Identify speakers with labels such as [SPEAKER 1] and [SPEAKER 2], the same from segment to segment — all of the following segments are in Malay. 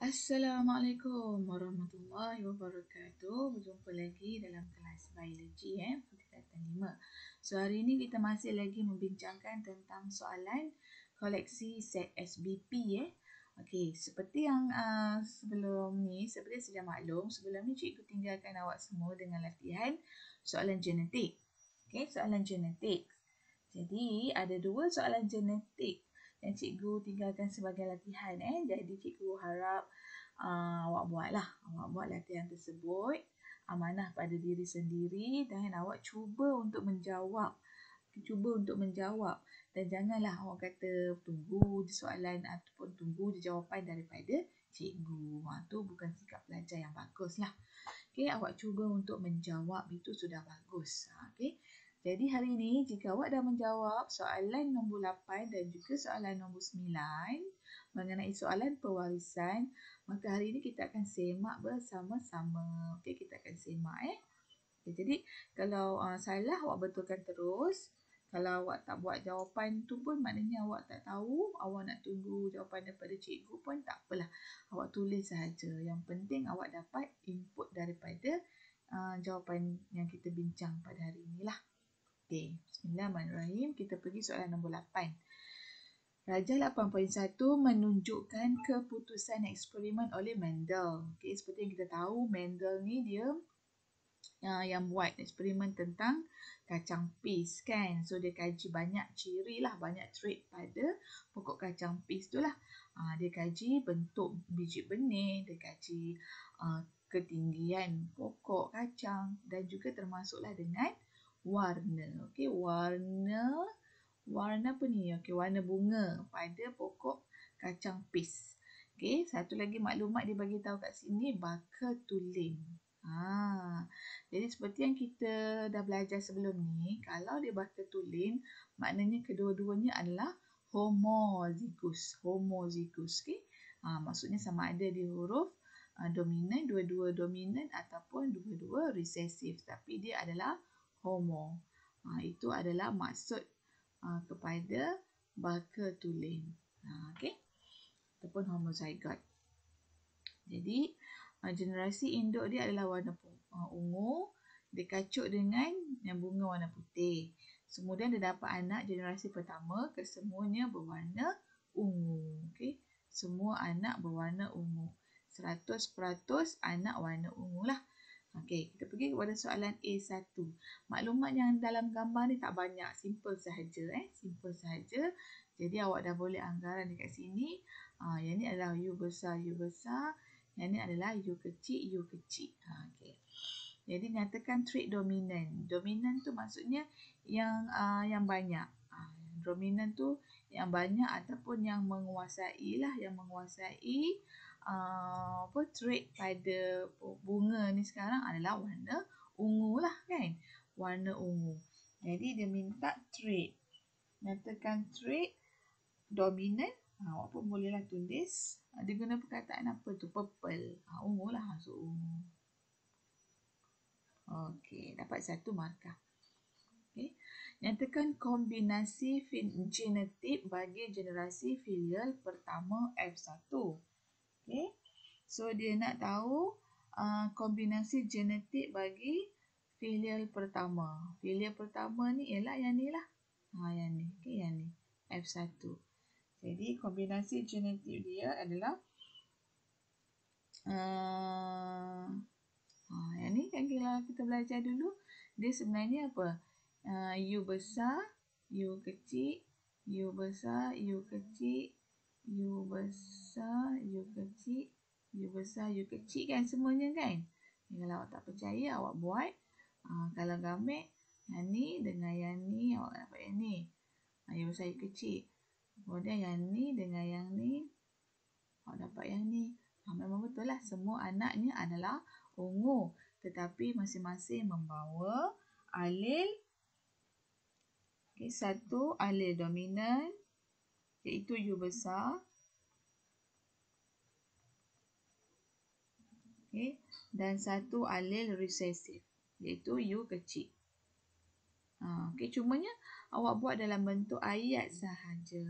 [SPEAKER 1] Assalamualaikum warahmatullahi wabarakatuh. Berjumpa lagi dalam kelas biologi tingkatan 5. So hari ini kita masih lagi membincangkan tentang soalan koleksi set SBP Okey, seperti yang sebelum ni, seperti sedia maklum, sebelum ni cikgu tinggalkan awak semua dengan latihan soalan genetik. Okey, soalan genetik. Jadi ada dua soalan genetik yang cikgu tinggalkan sebagai latihan. Jadi cikgu harap awak buat latihan tersebut, amanah pada diri sendiri dan awak cuba untuk menjawab. Dan janganlah awak kata tunggu je soalan ataupun tunggu je jawapan daripada cikgu. Tu bukan sikap pelajar yang bagus lah. Okey, awak cuba untuk menjawab, itu sudah bagus. Okey. Jadi hari ini jika awak dah menjawab soalan nombor 8 dan juga soalan nombor 9 mengenai soalan pewarisan, maka hari ini kita akan semak bersama-sama. Okey, kita akan semak Okay, jadi kalau salah awak betulkan terus. Kalau awak tak buat jawapan tu pun maknanya awak tak tahu, awak nak tunggu jawapan daripada cikgu pun tak apalah. Awak tulis sahaja. Yang penting awak dapat input daripada jawapan yang kita bincang pada hari inilah. Okey, bismillahirrahmanirrahim. Kita pergi soalan nombor 8. Rajah 8.1 menunjukkan keputusan eksperimen oleh Mendel. Okey, seperti yang kita tahu, Mendel ni dia yang buat eksperimen tentang kacang pis kan. So dia kaji banyak ciri lah, banyak trait pada pokok kacang pis tu lah. Dia kaji bentuk biji benih, dia kaji ketinggian pokok kacang dan juga termasuklah dengan warna. Okey, warna apa ni? Okey, warna bunga pada pokok kacang pis. Okey, satu lagi maklumat dia bagi tahu kat sini, bakatulin. Jadi seperti yang kita dah belajar sebelum ni, kalau dia bakatulin, maknanya kedua-duanya adalah homozigus. Okey. Maksudnya sama ada di huruf dominan, dua-dua dominan ataupun dua-dua resesif, tapi dia adalah homo. Itu adalah maksud kepada bakatulin. Okey. Ataupun homozygot. Jadi generasi induk dia adalah warna ungu, dia kacuk dengan yang bunga warna putih. Kemudian dia dapat anak generasi pertama, kesemuanya berwarna ungu. Okey, semua anak berwarna ungu. 100% anak warna ungu lah. Okey, kita pergi kepada soalan A1. Maklumat yang dalam gambar ni tak banyak, simple sahaja simple sahaja. Jadi awak dah boleh anggaran dekat sini. Yang ni adalah U besar, yang ni adalah U kecil. Okey. Jadi nyatakan trait dominan. Dominan tu maksudnya yang banyak. Dominan tu yang banyak ataupun yang menguasai lah, trait pada bunga ni sekarang adalah warna ungu lah kan. Warna ungu. Jadi dia minta trait. Nyatakan trait dominan. Awak pun bolehlah tulis. Dia guna perkataan apa tu? Purple. Ungu lah, masuk ungu. Okey, dapat satu markah. Okey. Nyatakan kombinasi genotyp bagi generasi filial pertama F1. Okey. So dia nak tahu kombinasi genotyp bagi filial pertama. Filial pertama ni ialah yang ni lah. Yang ni. Okey, yang ni. F1. Jadi kombinasi genotyp dia adalah yang ni yang kita belajar dulu. Dia sebenarnya apa? U besar, U kecil, U besar, U kecil, U besar, U kecil, U besar, U kecil kan semuanya kan? Kalau awak tak percaya, awak buat. Kalau gambar yang ni dengan yang ni, awak dapat yang ni. U besar, U kecil. Kemudian yang ni dengan yang ni, awak dapat yang ni. Memang betul lah, semua anaknya adalah ungu. Tetapi masing-masing membawa alel. Satu alel dominan, iaitu U besar. Dan satu alel resesif, iaitu U kecil. Cumanya awak buat dalam bentuk ayat sahaja.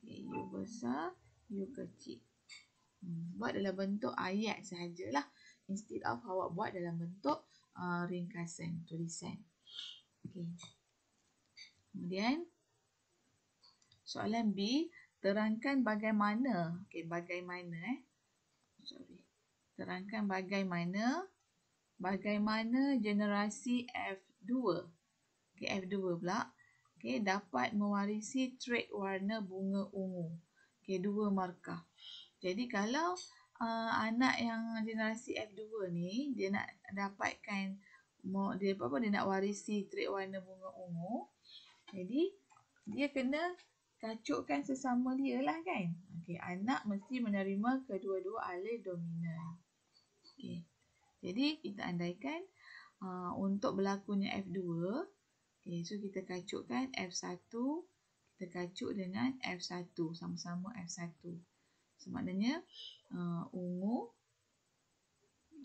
[SPEAKER 1] U besar, U kecil. Buat dalam bentuk ayat sahajalah. Instead of awak buat dalam bentuk ringkasan, tulisan. Okay. Kemudian, soalan B, terangkan bagaimana. Okay, bagaimana Terangkan bagaimana generasi F2. Okay, F2 pula. Okay, dapat mewarisi trait warna bunga ungu. Okay, 2 markah. Jadi kalau anak yang generasi F2 ni, dia nak dapatkan, dia nak warisi trait warna bunga ungu. Jadi, dia kena kacukkan sesama dia lah kan. Okay, anak mesti menerima kedua-dua alil dominan. Okay. Jadi, kita andaikan untuk berlakunya F2, okay, so kita kacukkan F1, kita kacuk dengan F1, sama-sama F1. So, maknanya ungu,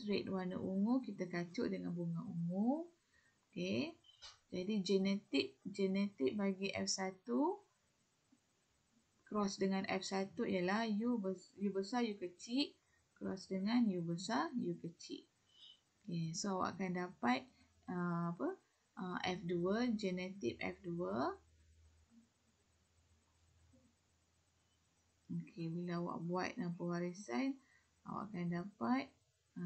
[SPEAKER 1] trait warna ungu kita kacuk dengan bunga ungu. Okay. Jadi genetik bagi F1 cross dengan F1 ialah U besar U kecil cross dengan U besar U kecil. Okay, so awak akan dapat F2, genetik F2. Okay, bila awak buat dalam pewarisan, awak akan dapat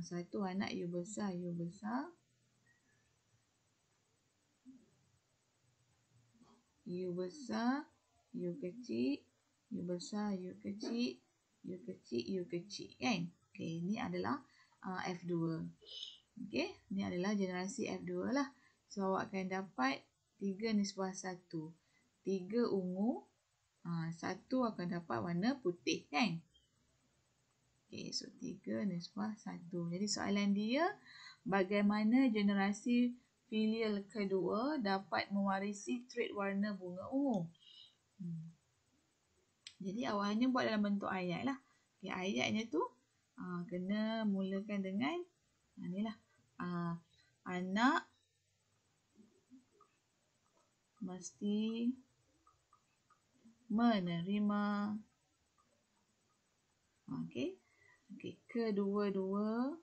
[SPEAKER 1] satu anak U besar U besar, U besar U kecil, U besar U kecil, U kecil U kecil kan. Okay, ini adalah F2. Okay, ini adalah generasi F2 lah. So awak akan dapat 3:1. 3 ungu, 1 akan dapat warna putih kan. Okay, so 3:1. Jadi soalan dia, bagaimana generasi filial kedua dapat mewarisi trait warna bunga ungu. Jadi awalnya buat dalam bentuk ayat lah. Okay, ayatnya tu kena mulakan dengan inilah. Anak mesti menerima kedua-dua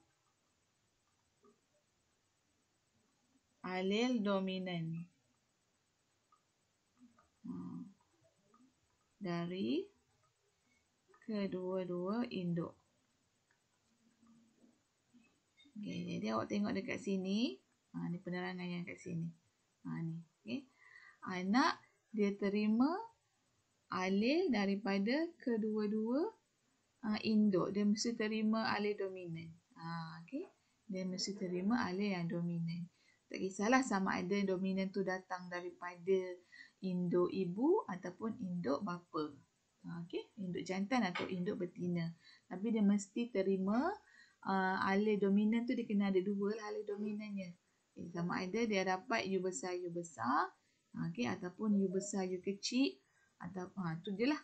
[SPEAKER 1] alil dominan dari kedua-dua induk. Okay, jadi awak tengok dekat sini. Ni penerangan yang kat sini. Ni. Okay. Anak dia terima alil daripada kedua-dua induk. Dia mesti terima alil dominan. Okay. Dia mesti terima alil yang dominan. Tak kisahlah sama ada dominan tu datang daripada induk ibu ataupun induk bapa. Okay. Induk jantan atau induk betina. Tapi dia mesti terima alil dominan tu, dia kena ada 2 lah alil dominannya. Okay. Sama ada dia dapat U besar okay, ataupun U besar U kecil. Atau, tu je lah.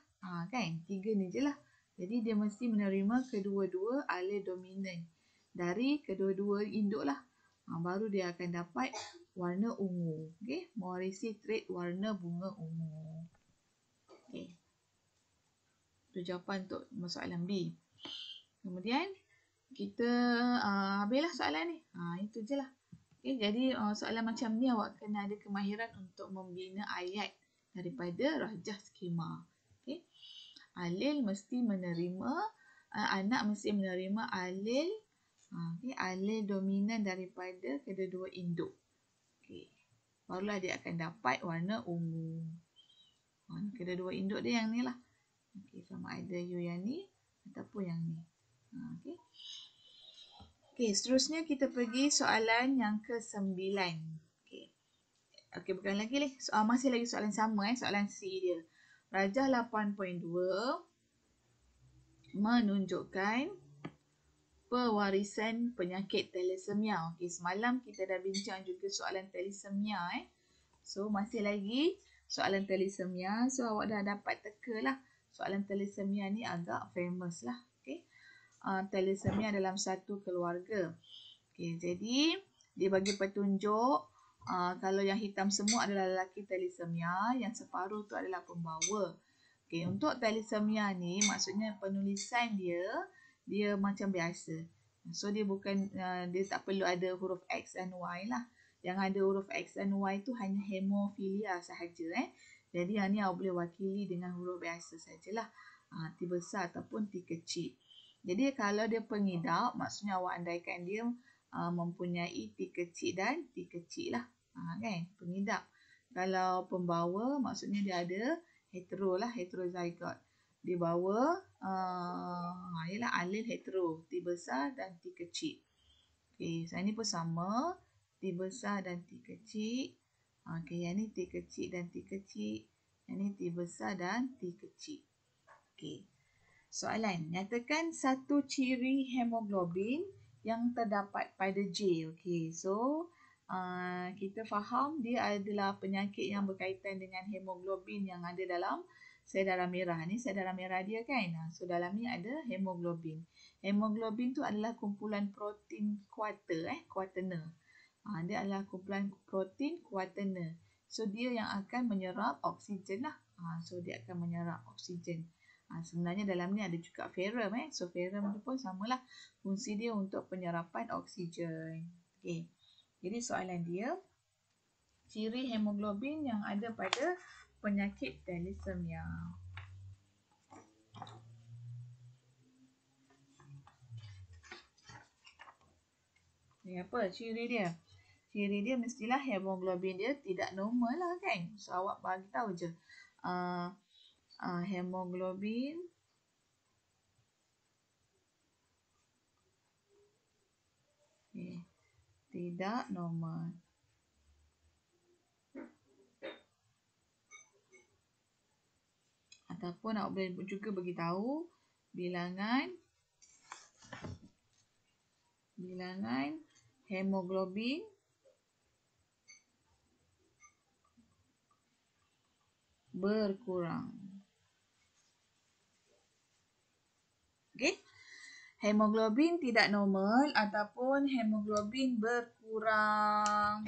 [SPEAKER 1] Kan? 3 ni je lah. Jadi dia mesti menerima kedua-dua alil dominan dari kedua-dua induk lah. Baru dia akan dapat warna ungu. Okay? Mewarisi trait warna bunga ungu. Okay. Itu jawapan untuk soalan B. Kemudian kita habislah soalan ni. Itu je lah. Okay, jadi soalan macam ni awak kena ada kemahiran untuk membina ayat daripada rajah skema. Okay. Alil mesti menerima, anak mesti menerima alil, alil dominan daripada kedua-dua induk. Okay. Barulah dia akan dapat warna ungu. Kedua-dua induk dia yang ni lah. Okay, sama ada U yang ni ataupun yang ni. Okay. Okay, seterusnya kita pergi soalan yang ke-9. Okay, bukan lagi ni. Masih lagi soalan sama, soalan C dia. Rajah 8.2 menunjukkan pewarisan penyakit thalassemia. Okay, semalam kita dah bincang juga soalan thalassemia. So, masih lagi soalan thalassemia. So, awak dah dapat teka lah. Soalan thalassemia ni agak famous lah. Okay. Thalassemia dalam satu keluarga. Okay, jadi dia bagi petunjuk kalau yang hitam semua adalah lelaki thalassemia, yang separuh tu adalah pembawa. Okay, untuk thalassemia ni maksudnya penulisan dia dia macam biasa. So dia bukan dia tak perlu ada huruf X dan Y lah. Yang ada huruf X dan Y tu hanya hemofilia sahaja. Jadi yang ni awak boleh wakili dengan huruf biasa sajalah. T besar ataupun T kecil. Jadi kalau dia pengidap, maksudnya awak andaikan dia mempunyai T kecil dan T kecil lah. Kan? Pengidap. Kalau pembawa, maksudnya dia ada heterozygot. Dia bawa ialah alel hetero, T besar dan T kecil. Okey, so ini pun sama, T besar dan T kecil. Okey, yang ni T kecil dan T kecil. Yang ni T besar dan T kecil. Okey. Soalan, nyatakan satu ciri hemoglobin yang terdapat pada J. Okey, so kita faham dia adalah penyakit yang berkaitan dengan hemoglobin yang ada dalam sel darah merah. Ni sel darah merah dia kan. So dalam ni ada hemoglobin. Hemoglobin tu adalah kumpulan protein kuaterner. Dia adalah kumpulan protein kuaterner. So dia yang akan menyerap oksigen lah. So dia akan menyerap oksigen. Sebenarnya dalam ni ada juga ferrum. So ferrum tu pun samalah. Fungsi dia untuk penyerapan oksigen. Okay. Jadi soalan dia, ciri hemoglobin yang ada pada penyakit thalassemia. Ni apa ciri dia? Ciri dia mestilah hemoglobin dia tidak normal lah kan. So awak bagi tahu je. Hemoglobin tidak normal. Ataupun awak boleh juga beritahu bilangan hemoglobin berkurang. Okey. Hemoglobin tidak normal ataupun hemoglobin berkurang.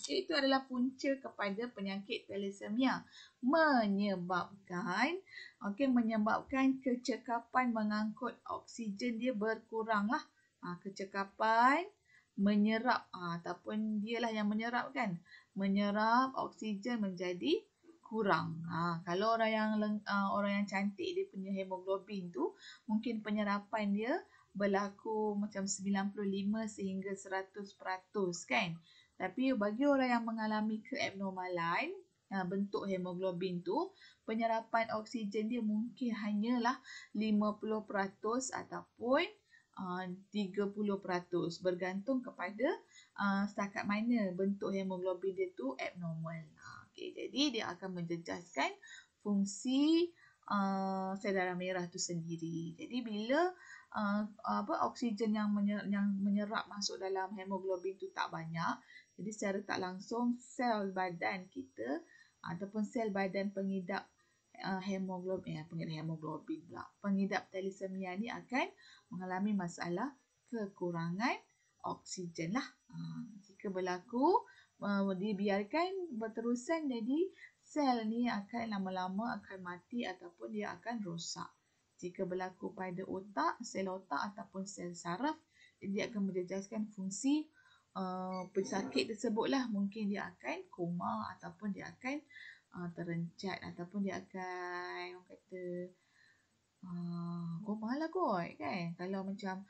[SPEAKER 1] Itu adalah punca kepada penyakit thalassemia. Menyebabkan kecekapan mengangkut oksigen dia berkurang lah. Kecekapan menyerap ataupun dialah yang menyerap kan. Menyerap oksigen menjadi kurang. Kalau orang yang cantik dia punya hemoglobin tu mungkin penyerapan dia berlaku macam 95 sehingga 100% kan. Tapi bagi orang yang mengalami keabnormalan bentuk hemoglobin tu, penyerapan oksigen dia mungkin hanyalah 50% ataupun 30%, bergantung kepada setakat mana bentuk hemoglobin dia tu abnormal. Okay, jadi dia akan menjejaskan fungsi sel darah merah tu sendiri. Jadi bila oksigen yang menyerap masuk dalam hemoglobin tu tak banyak, jadi secara tak langsung sel badan kita ataupun sel badan pengidap pengidap thalassemia ni akan mengalami masalah kekurangan oksigen lah. Jika berlaku dibiarkan berterusan, jadi sel ni akan lama-lama akan mati ataupun dia akan rosak. Jika berlaku pada otak, sel otak ataupun sel saraf, dia akan menjejaskan fungsi pesakit tersebutlah. Mungkin dia akan koma ataupun dia akan terencat ataupun dia akan orang kata koma lah kot kan. Kalau macam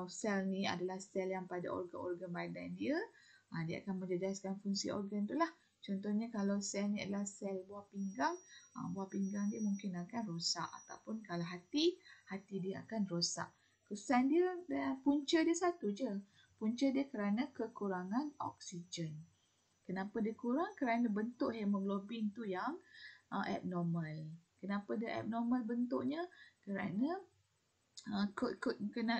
[SPEAKER 1] sel ni adalah sel yang pada organ-organ badan dia, dia akan menjejaskan fungsi organ tu lah. Contohnya kalau sel ni adalah sel buah pinggang dia mungkin akan rosak. Ataupun kalau hati dia akan rosak. Kesan dia, punca dia satu je. Punca dia kerana kekurangan oksigen. Kenapa dia kurang? Kerana bentuk hemoglobin tu yang abnormal. Kenapa dia abnormal bentuknya? Kerana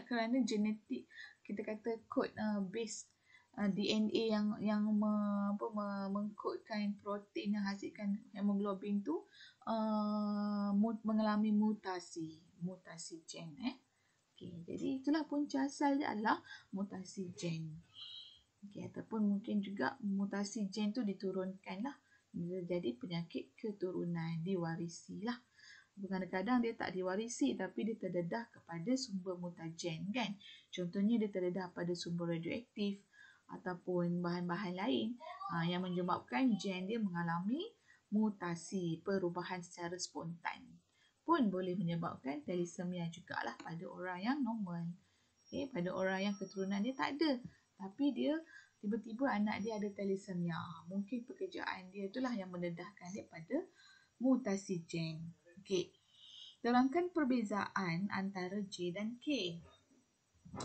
[SPEAKER 1] kerana genetik, kita kata kod base DNA yang mengkodkan protein yang hasilkan hemoglobin tu mengalami mutasi gen. Okay, jadi itulah punca asal dia adalah mutasi gen. Okay, ataupun mungkin juga mutasi gen tu diturunkan lah. Jadi penyakit keturunan, diwarisi lah. Kadang-kadang dia tak diwarisi tapi dia terdedah kepada sumber mutagen kan. Contohnya dia terdedah pada sumber radioaktif ataupun bahan-bahan lain yang menyebabkan gen dia mengalami mutasi, perubahan secara spontan. Pun boleh menyebabkan thalassemia jugalah pada orang yang normal. Okay, pada orang yang keturunan dia tak ada. Tapi dia tiba-tiba anak dia ada thalassemia. Mungkin pekerjaan dia itulah yang mendedahkan dia pada mutasi gen. Okey. Terangkan perbezaan antara J dan K.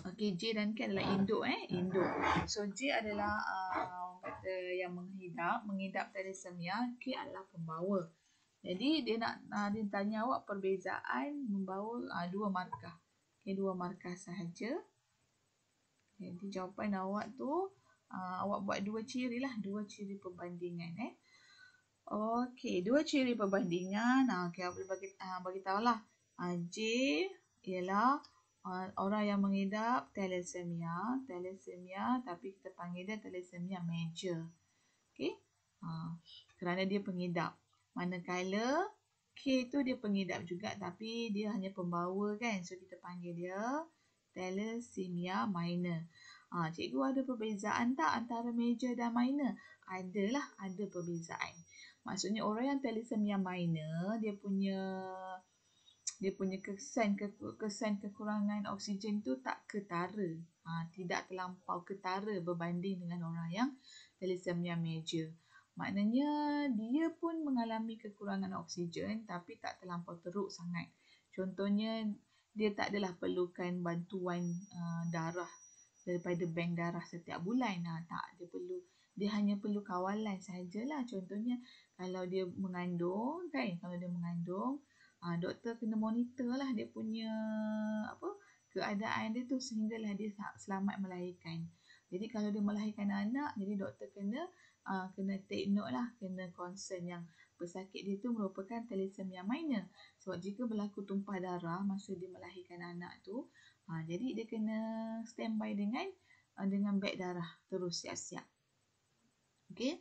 [SPEAKER 1] Okey, J dan K adalah induk induk. So J adalah kata yang mengidap thalassemia, K adalah pembawa. Jadi dia tanya awak perbezaan membawa dua markah. Okey, dua markah sahaja. Jadi jawapan awak tu awak buat dua ciri perbandingan Okey, dua ciri perbandingan. Okey, awak boleh bagi tahulah. J ialah orang yang mengidap thalassemia tapi kita panggil dia thalassemia major. Okey. Kerana dia pengidap. Manakala K tu dia pengidap juga tapi dia hanya pembawa kan. So kita panggil dia thalassemia minor. Cikgu ada perbezaan tak antara major dan minor? Ada perbezaan. Maksudnya orang yang thalassemia minor dia punya kesan kekurangan oksigen tu tak ketara. Tidak terlampau ketara berbanding dengan orang yang thalassemia major. Maknanya dia pun mengalami kekurangan oksigen tapi tak terlampau teruk sangat. Contohnya dia tak adalah perlukan bantuan darah daripada bank darah setiap bulan. Dia hanya perlu kawalan sahajalah. Contohnya kalau dia mengandung doktor kena monitor lah dia punya keadaan dia tu sehinggalah dia selamat melahirkan. Jadi kalau dia melahirkan anak, jadi doktor kena take note lah, kena concern yang pesakit dia tu merupakan thalassemia minor. Sebab jika berlaku tumpah darah masa dia melahirkan anak tu, jadi dia kena standby dengan beg darah terus siap-siap. Okey.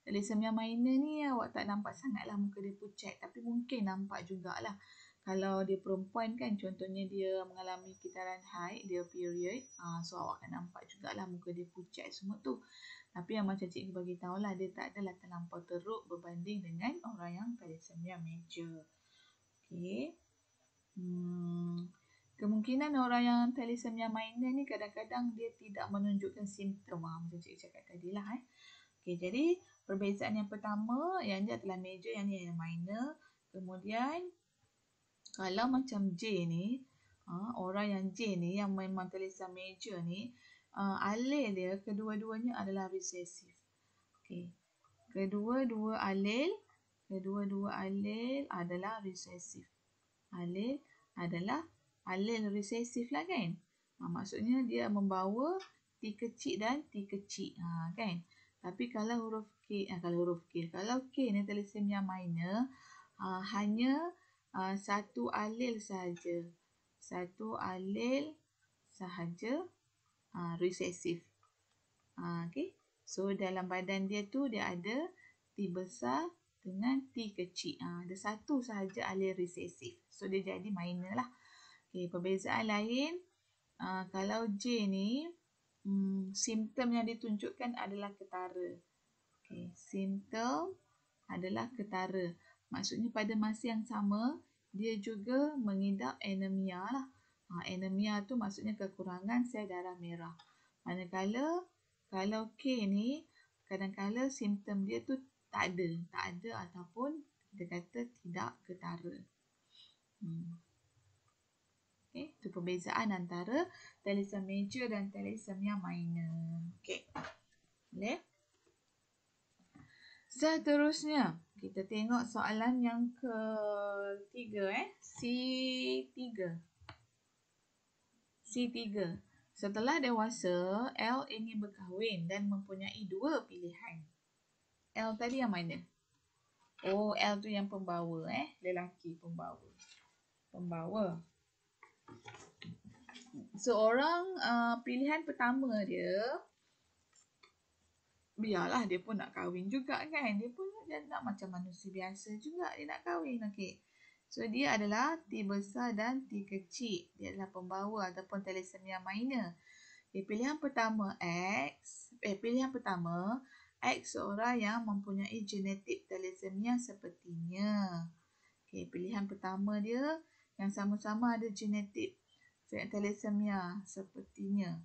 [SPEAKER 1] Thalassemia minor ni awak tak nampak sangatlah muka dia pucat tapi mungkin nampak jugalah. Kalau dia perempuan kan contohnya dia mengalami kitaran haid, dia period, so awak akan nampak jugalah muka dia pucat semua tu. Tapi yang macam cikgu bagi tahulah dia tak adalah terlampau teruk berbanding dengan orang yang thalassemia major. Okey. Kemungkinan orang yang thalassemia minor ni kadang-kadang dia tidak menunjukkan simptom macam cikgu cakap tadilah Okey, jadi perbezaan yang pertama yang ni adalah major, yang ni yang minor. Kemudian kalau macam J ni, orang yang J ni yang memang thalassemia major ni, alel dia kedua-duanya adalah resesif. Okey. Kedua-dua alel adalah resesif. Alel adalah alel resesif lah kan. Maksudnya dia membawa T kecil dan T kecil. Kan? Tapi kalau huruf K ni thalassemia minor, hanya satu alel sahaja. Satu alel sahaja resesif. Okay. So dalam badan dia tu dia ada T besar dengan T kecil. Ada satu sahaja alel resesif. So dia jadi minor lah. Okay. Perbezaan lain, kalau J ni, simptom yang ditunjukkan adalah ketara. Okay. Simptom adalah ketara. Maksudnya pada masa yang sama, dia juga mengidap anemia lah. Anemia tu maksudnya kekurangan sel darah merah. Manakala kalau K ni, kadang-kadang simptom dia tu tak ada ataupun kita kata tidak ketara. Okay, itu perbezaan antara thalassemia major dan thalassemia minor. Okay, boleh? Seterusnya, kita tengok soalan yang ketiga C3. Setelah dewasa, L ingin berkahwin dan mempunyai dua pilihan. L tadi yang mana? Oh, L tu yang pembawa lelaki pembawa. Seorang pilihan pertama dia, biarlah dia pun nak kahwin juga kan. Dia nak macam manusia biasa juga dia nak kahwin. Okey. So, dia adalah T besar dan T kecil. Dia adalah pembawa ataupun thalassemia minor. Okay, pilihan pertama X seorang yang mempunyai genetik thalassemia sepertinya. Okay, pilihan pertama dia yang sama-sama ada genetik thalassemia sepertinya.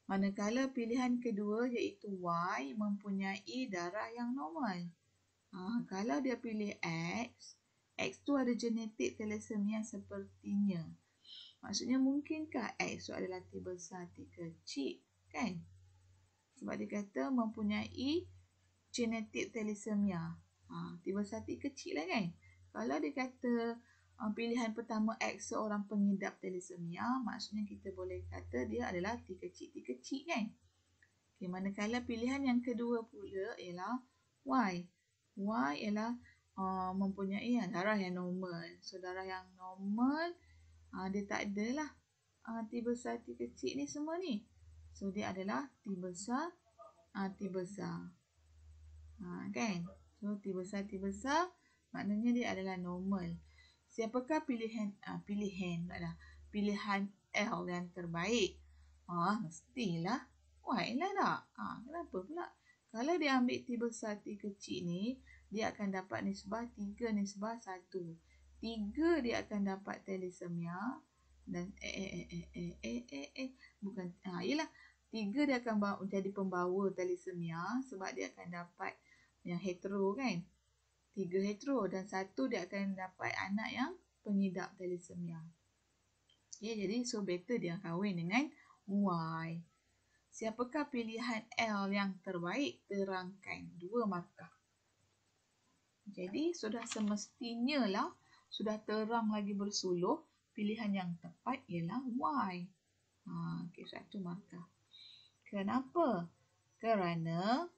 [SPEAKER 1] Manakala pilihan kedua iaitu Y mempunyai darah yang normal. Kalau dia pilih X tu ada genetik thalassemia sepertinya. Maksudnya mungkinkah X tu adalah T besar T kecil, kan? Sebab dia kata mempunyai genetik thalassemia. T besar T kecil lah, kan? Kalau dia kata pilihan pertama X seorang pengidap thalassemia, maksudnya kita boleh kata dia adalah T kecil, kan? Okay, manakala pilihan yang kedua pula ialah Y. Y ialah mempunyai darah yang normal. So, darah yang normal, dia tak adalah T besar T kecil ni semua ni. So, dia adalah T besar. Kan? So, T besar maknanya dia adalah normal. Siapakah pilihan L yang terbaik? Mestilah Y lah tak? Kenapa pula? Kalau dia ambil T besar T kecil ni, dia akan dapat nisbah 3 nisbah 1. 3 dia akan dapat thalassemia dan bukan ialah 3 dia akan jadi pembawa thalassemia sebab dia akan dapat yang hetero, kan? 3 hetero dan 1 dia akan dapat anak yang pengidap thalassemia. Okay, jadi so better dia kahwin dengan Y. Siapakah pilihan L yang terbaik? Terangkan 2 markah. Jadi sudah semestinya lah, sudah terang lagi bersuluh, pilihan yang tepat ialah Y. Okay, 1 markah. Kenapa? Kerana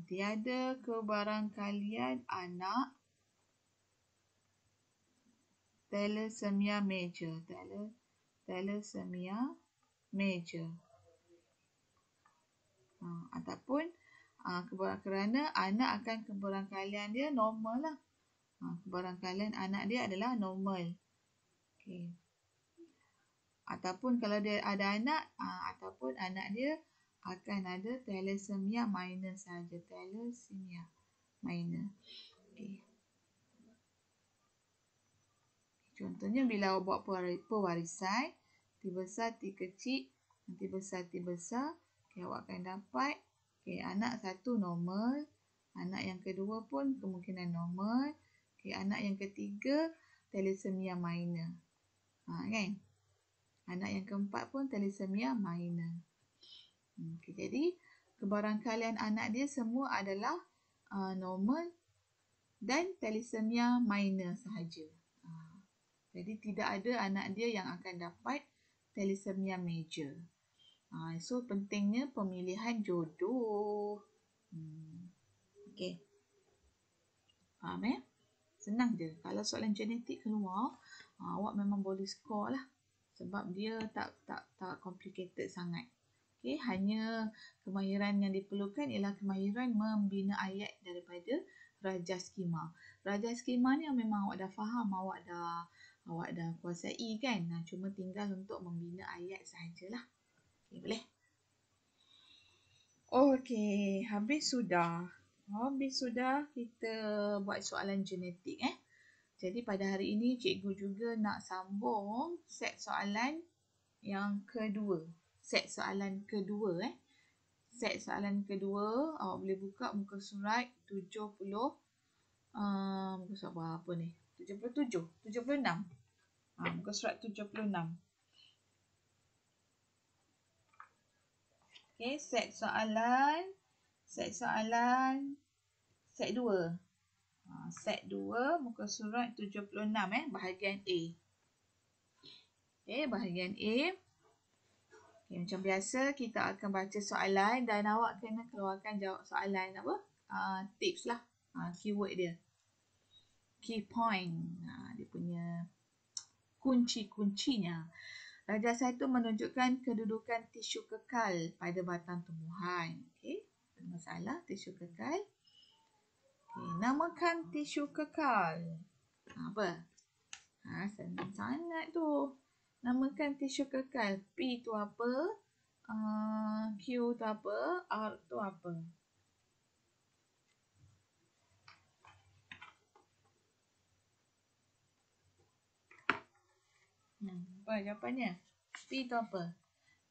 [SPEAKER 1] tiada kebarangkalian anak thalassemia major. Ataupun kerana anak akan kebarangkalian dia normal lah. Kebarangkalian anak dia adalah normal. Okay. Ataupun kalau dia ada anak, ataupun anak dia akan ada thalassemia minor saja. Thalassemia minor. Okay. Contohnya bila awak buat pewarisan, T besar T kecil, T besar, okay, awak akan dapat anak satu normal, anak yang kedua pun kemungkinan normal, anak yang ketiga thalassemia minor. Kan? Anak yang keempat pun thalassemia minor. Okay, jadi kebarangkalian anak dia semua adalah normal dan thalassemia minor sahaja. Jadi tidak ada anak dia yang akan dapat thalassemia major. So pentingnya pemilihan jodoh. Okey. Faham Senang je. Kalau soalan genetik keluar, awak memang boleh skor lah. Sebab dia tak complicated sangat. Okey, hanya kemahiran yang diperlukan ialah kemahiran membina ayat daripada Raja Skema. Raja Skema ni memang awak dah faham, awak dah kuasai, kan? Cuma tinggal untuk membina ayat sahajalah. Okey, boleh? Okey, habis sudah kita buat soalan genetik. Jadi pada hari ini cikgu juga nak sambung set soalan yang kedua. Set soalan kedua, awak boleh buka muka surat 70. Muka surat berapa ni? 76. Muka surat 76. Okey, set soalan set 2. Set 2 muka surat 76 bahagian A. Okey, bahagian A. Okay, macam biasa kita akan baca soalan dan awak kena keluarkan jawab soalan apa? Tips lah. Keyword dia. Key point. Dia punya kunci-kuncinya. Darjah 1 menunjukkan kedudukan tisu kekal pada batang tumbuhan. Okey, masalah tisu kekal. Okey, namakan tisu kekal. Apa? Senang sangat tu. Namakan tisu kekal. P tu apa? Q tu apa? R tu apa? Apa jawapannya? P tu apa?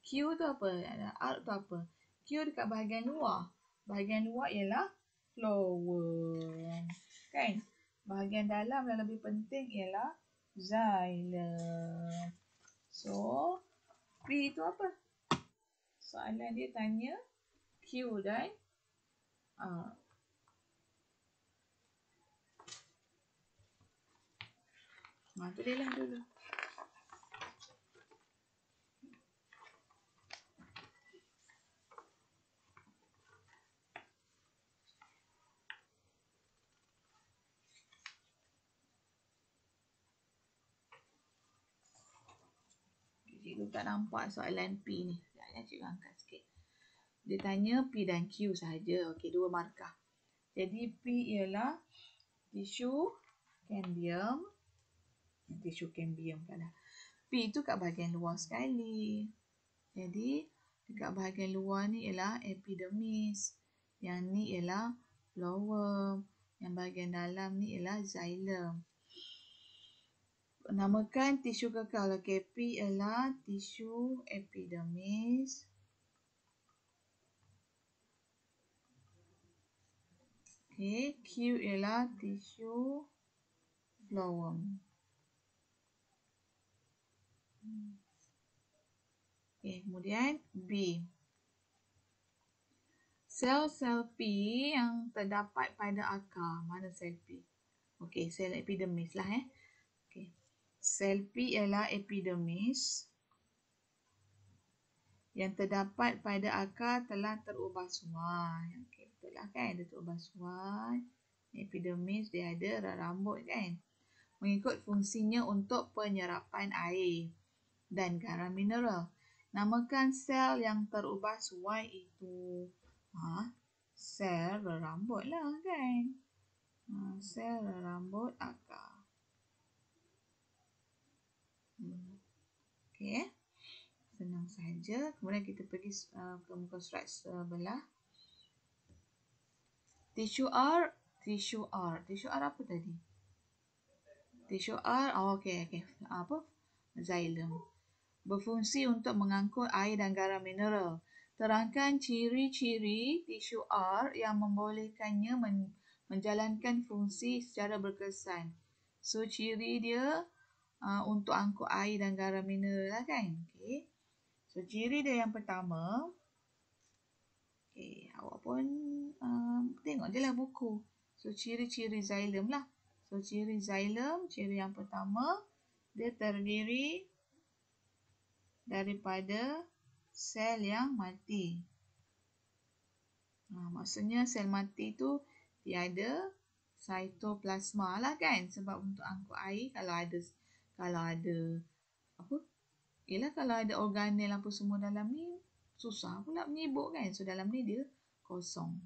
[SPEAKER 1] Q tu apa? R tu apa? Q dekat bahagian luar. Bahagian luar ialah flower. Kan? Bahagian dalam yang lebih penting ialah xylem. So, P tu apa? Soalan dia tanya Q dan R. Tulislah dulu. Cikgu tak nampak soalan P ni. Sekejap cikgu angkat sikit. Dia tanya P dan Q sahaja. Okey, 2 markah. Jadi P ialah tisu cambium. Tisu cambium kan dah. P tu kat bahagian luar sekali. Jadi dekat bahagian luar ni ialah epidermis. Yang ni ialah phloem. Yang bahagian dalam ni ialah xylem. Namakan tisu kekal. Okey, P ialah tisu epidermis. Okey, Q ialah tisu phloem. Okey, kemudian B. Sel-sel P yang terdapat pada akar. Mana sel P? Okey, sel epidermis lah Okey. Sel P ialah epidermis yang terdapat pada akar telah terubah suai. Okey, betul lah kan? Dia terubah suai. Epidermis dia ada rambut kan? Mengikut fungsinya untuk penyerapan air dan garam mineral. Namakan sel yang terubah suai itu. Sel berambut lah kan? Sel berambut akar. Okey. Senang saja. Kemudian kita pergi ke muka surat sebelah. Tisu R. Tisu R apa tadi? Tisu R. Okey. Apa? Xylem. Berfungsi untuk mengangkut air dan garam mineral. Terangkan ciri-ciri tisu R yang membolehkannya menjalankan fungsi secara berkesan. So, ciri dia untuk angkut air dan garam mineral lah kan? Okey. So, ciri dia yang pertama. Okey, awak pun tengok je lah buku. So, ciri-ciri xylem lah. So, ciri xylem, ciri yang pertama, dia terdiri daripada sel yang mati. Maksudnya sel mati tu tiada cytoplasma lah kan? Sebab untuk angkut air kalau ada apa? Ialah kalau ada organel apa semua dalam ni susah pula menyibuk kan? So dalam ni dia kosong.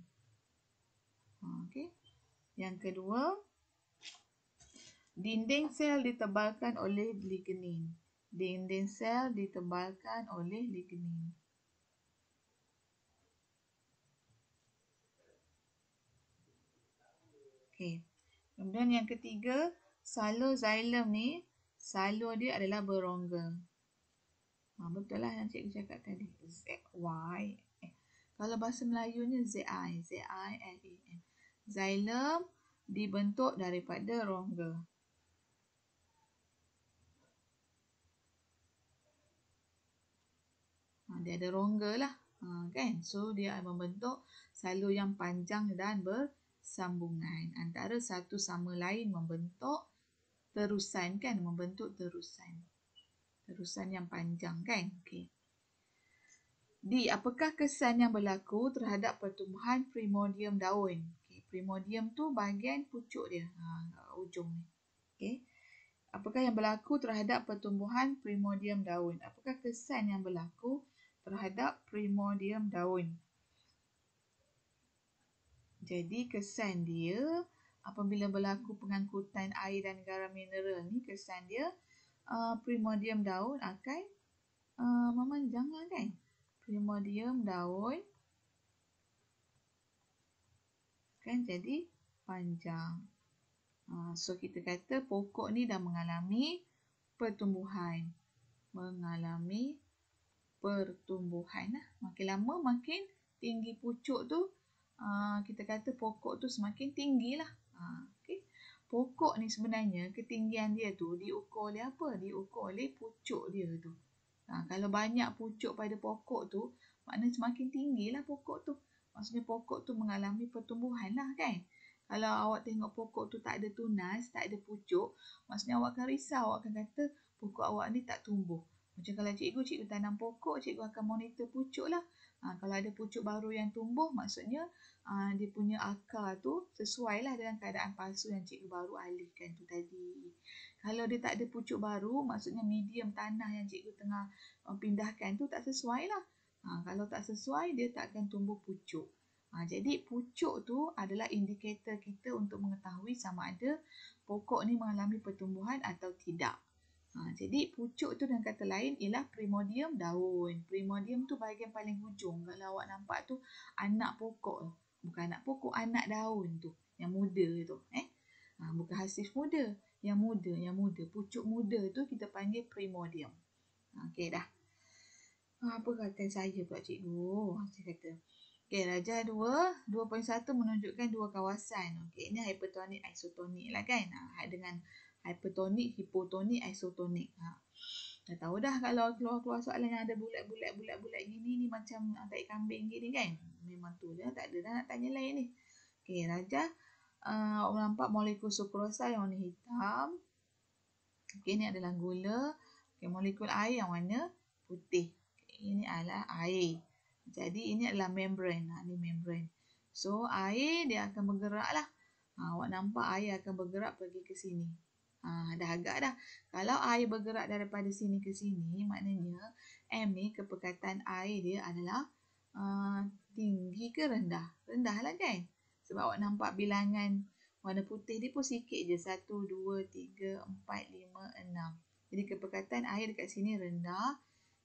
[SPEAKER 1] Okey. Yang kedua, dinding sel ditebalkan oleh lignin. Dinding sel ditebalkan oleh lignin. Okey. Kemudian yang ketiga, salur xylem ni, salur dia adalah berongga. Betul lah yang cikgu cakap tadi. Z-Y. Kalau bahasa Melayunya Z-I. Z-I-L-E-M. Xylem dibentuk daripada rongga. Dia ada rongga lah. Kan? So, dia membentuk salur yang panjang dan bersambungan. Antara satu sama lain membentuk terusan kan? Membentuk terusan. Terusan yang panjang kan? Okey. D. Apakah kesan yang berlaku terhadap pertumbuhan primordium daun? Okay. Primordium tu bahagian pucuk dia. Ujung ni. Okay. Apakah yang berlaku terhadap pertumbuhan primordium daun? Apakah kesan yang berlaku terhadap primordium daun? Jadi kesan dia apabila berlaku pengangkutan air dan garam mineral ni, kesan dia primordium daun akan memanjang lah kan. Primordium daun kan jadi panjang. So kita kata pokok ni dah mengalami pertumbuhan. Mengalami pertumbuhan lah. Makin lama makin tinggi pucuk tu, kita kata pokok tu semakin tinggi lah. Okay. Pokok ni sebenarnya ketinggian dia tu diukur oleh apa? Diukur oleh pucuk dia tu. Kalau banyak pucuk pada pokok tu, maknanya semakin tinggi lah pokok tu. Maksudnya pokok tu mengalami pertumbuhan lah kan. Kalau awak tengok pokok tu tak ada tunas, tak ada pucuk, maksudnya awak akan risau, awak akan kata pokok awak ni tak tumbuh. Macam kalau cikgu tanam pokok, cikgu akan monitor pucuk lah. Kalau ada pucuk baru yang tumbuh, maksudnya dia punya akar tu sesuai lah dengan keadaan palsu yang cikgu baru alihkan tu tadi. Kalau dia tak ada pucuk baru, maksudnya medium tanah yang cikgu tengah pindahkan tu tak sesuai lah. Kalau tak sesuai, dia tak akan tumbuh pucuk. Jadi pucuk tu adalah indikator kita untuk mengetahui sama ada pokok ni mengalami pertumbuhan atau tidak. Jadi pucuk tu dengan kata lain ialah primordium daun. Primordium tu bahagian paling hujung. Kalau awak nampak tu anak pokok. Bukan anak pokok, anak daun tu. Yang muda tu. Bukan hasif muda. Yang muda. Pucuk muda tu kita panggil primordium. Okey dah. Apa kata saya pula cikgu? Saya kata. Okey, Rajah 2.1 menunjukkan dua kawasan. Okey, ini hypertonik, isotonik lah kan. Dengan hypertonik, hipotonik, isotonik. Dah tahu dah kalau keluar soalan yang ada bulat-bulat gini ni macam tai kambing gini kan. Memang tu je, tak ada dah nak tanya lain ni. Okey, Rajah awak nampak molekul sukrosa yang warna hitam. Okey, ni adalah gula. Okey, molekul air yang warna putih. Okay, ini adalah air. Jadi ini adalah membran. Ini membran. So air dia akan bergerak lah. Awak nampak air akan bergerak pergi ke sini. Dah agak dah. Kalau air bergerak daripada sini ke sini, maknanya M ni kepekatan air dia adalah tinggi ke rendah? Rendah lah kan? Sebab awak nampak bilangan warna putih dia pun sikit je. 1, 2, 3, 4, 5, 6. Jadi kepekatan air dekat sini rendah.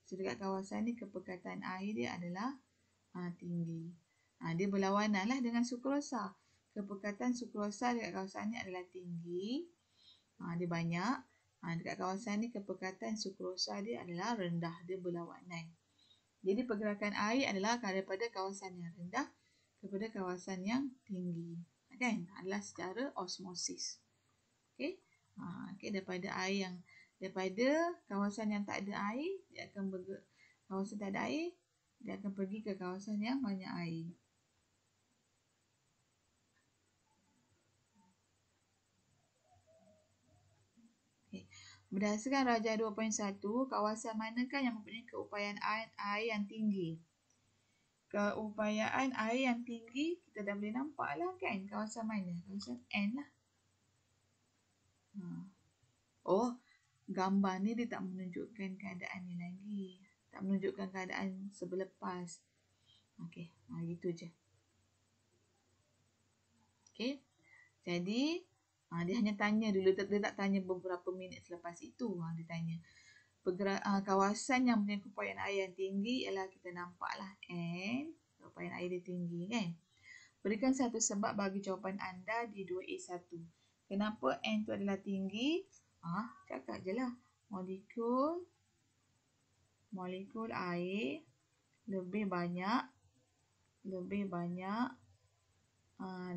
[SPEAKER 1] So, dekat kawasan ni kepekatan air dia adalah tinggi. Dia berlawanan lah dengan sukrosa. Kepekatan sukrosa dekat kawasan ni adalah tinggi. Dia banyak. Dekat kawasan ni kepekatan sukrosa dia adalah rendah. Dia berlawanan. Jadi pergerakan air adalah daripada kawasan yang rendah kepada kawasan yang tinggi. Kan? Adalah secara osmosis. Okey. Daripada air yang daripada kawasan yang tak ada air, dia akan kawasan tak ada air, dia akan pergi ke kawasan yang banyak air. Okay. Berdasarkan Rajah 2.1, kawasan manakah yang mempunyai keupayaan air yang tinggi? Keupayaan air yang tinggi, kita dah boleh nampak lah kan kawasan mana? Kawasan N lah. Oh, gambar ni dia tak menunjukkan keadaan ni lagi. Tak menunjukkan keadaan sebelepas. Okey, gitu je. Okey. Jadi, dia hanya tanya dulu. Dia tak tanya beberapa minit selepas itu. Dia tanya. Kawasan yang mempunyai keupayaan air yang tinggi ialah kita nampaklah N. Keupayaan air dia tinggi kan. Berikan satu sebab bagi jawapan anda di 2A1. Kenapa N tu adalah tinggi? Cakap je lah. Molekul air lebih banyak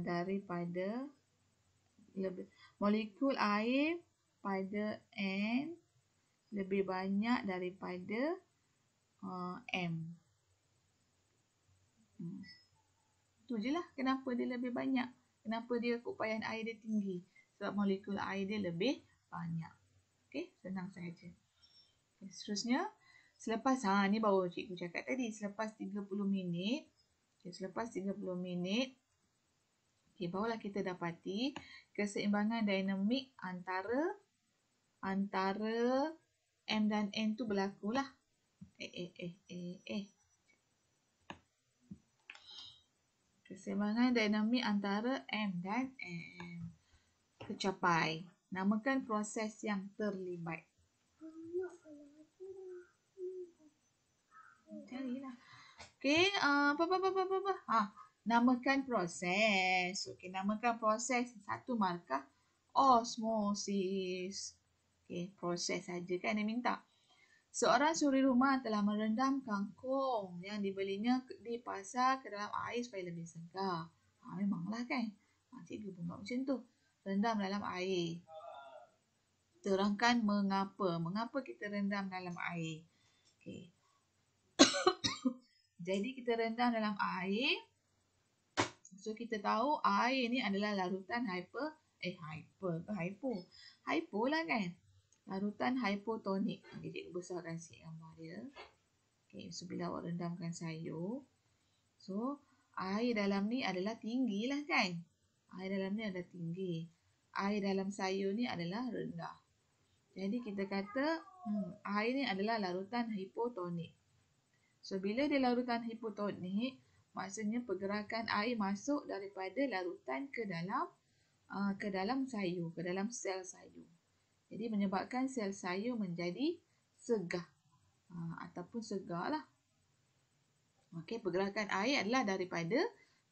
[SPEAKER 1] daripada molekul air pada N lebih banyak daripada M. Tu je lah kenapa dia lebih banyak. Kenapa dia keupayaan air dia tinggi. Sebab molekul air dia lebih banyak. Okey, senang sahaja. Okay, seterusnya, selepas, ni baru cikgu cakap tadi, selepas 30 minit, barulah kita dapati keseimbangan dinamik antara antara M dan N tu berlaku lah. Keseimbangan dinamik antara M dan N tercapai. Namakan proses yang terlibat. Carilah. Okey, namakan proses. Okey, namakan proses. 1 markah osmosis. Okey, proses saja kan dia minta. Seorang suri rumah telah merendam kangkung yang dibelinya di pasar ke dalam air supaya lebih segar. Memanglah kan. Cikgu pun buat macam tu. Rendam dalam air. Terangkan mengapa. Mengapa kita rendam dalam air. Okay. Jadi kita rendam dalam air. So kita tahu air ni adalah larutan hypo lah kan. Larutan hypotonik. Okay, cikgu besarkan sikit gambar dia. Okay, so bila awak rendamkan sayur. So air dalam ni adalah tinggi lah kan. Air dalam ni adalah tinggi. Air dalam sayur ni adalah rendah. Jadi kita kata air ni adalah larutan hipotonik. So bila dia larutan hipotonik, maksudnya pergerakan air masuk daripada larutan ke dalam sayur, ke dalam sel sayur. Jadi menyebabkan sel sayur menjadi segar ataupun segar lah. Okey, pergerakan air adalah daripada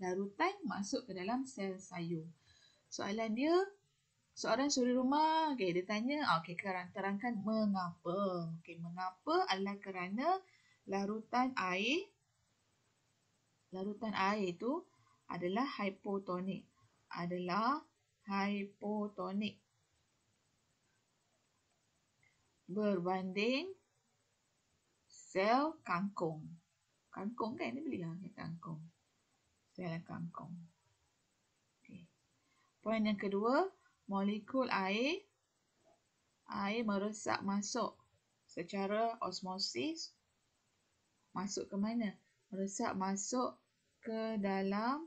[SPEAKER 1] larutan masuk ke dalam sel sayur. Soalan dia, seorang suri rumah, dia tanya, terangkan mengapa. Mengapa adalah kerana larutan air itu adalah hypotonik. Berbanding sel kangkung. Kangkung kan, dia beli lah kangkung. Sel kangkung. Okay. Poin yang kedua, molekul air meresap masuk secara osmosis. Masuk ke mana? Meresap masuk ke dalam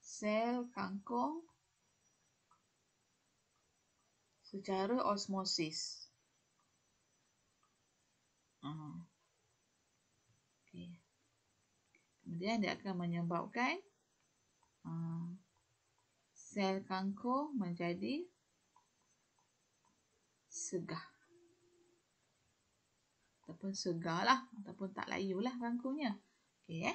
[SPEAKER 1] sel kangkung secara osmosis. Okay. Kemudian dia akan menyebabkan sel kangkung menjadi segar. Ataupun segar lah. Ataupun tak layu lah kangkungnya. Okay,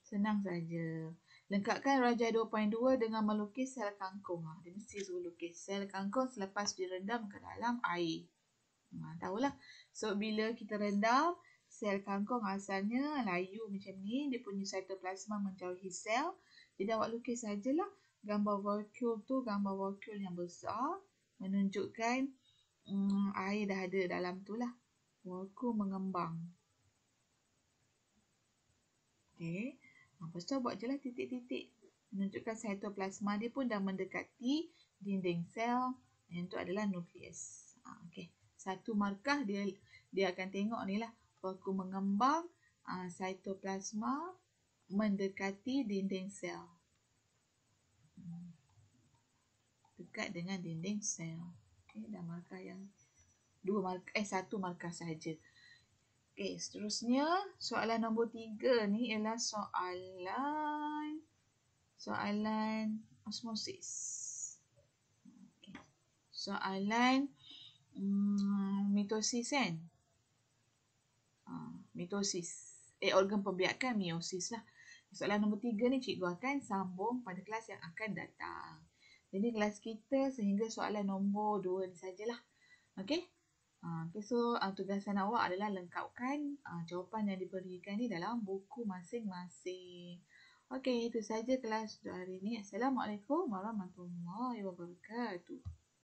[SPEAKER 1] senang saja. Lengkapkan Rajai 2.2 dengan melukis sel kangkung. Dia mesti suruh lukis sel kangkung selepas direndam ke dalam air. Tahulah. So, bila kita rendam, sel kangkung asalnya layu macam ni. Dia punya cytoplasma menjauhi sel. Jadi, awak lukis sajalah. Gambar vacuole tu, gambar vacuole yang besar. Menunjukkan air dah ada dalam tu lah. Vacuole mengembang. Okay. Lepas tu, buat je lah titik-titik. Menunjukkan cytoplasma dia pun dah mendekati dinding sel. Yang tu adalah nukleus. Okay. 1 markah dia akan tengok ni lah. Vakuum mengembang, cytoplasma mendekati dinding sel. Dekat dengan dinding sel. Okay, dah markah yang 1 markah sahaja. Okay, seterusnya soalan nombor 3 ni ialah soalan osmosis. Okay. Soalan mitosis kan? Mitosis. Organ pembiakan meiosis lah. Soalan nombor 3 ni cikgu akan sambung pada kelas yang akan datang. Jadi kelas kita sehingga soalan nombor 2 ni sajalah. Okey? So tugasan awak adalah lengkapkan jawapan yang diberikan ni dalam buku masing-masing. Okey, itu saja kelas hari ini. Assalamualaikum warahmatullahi wabarakatuh.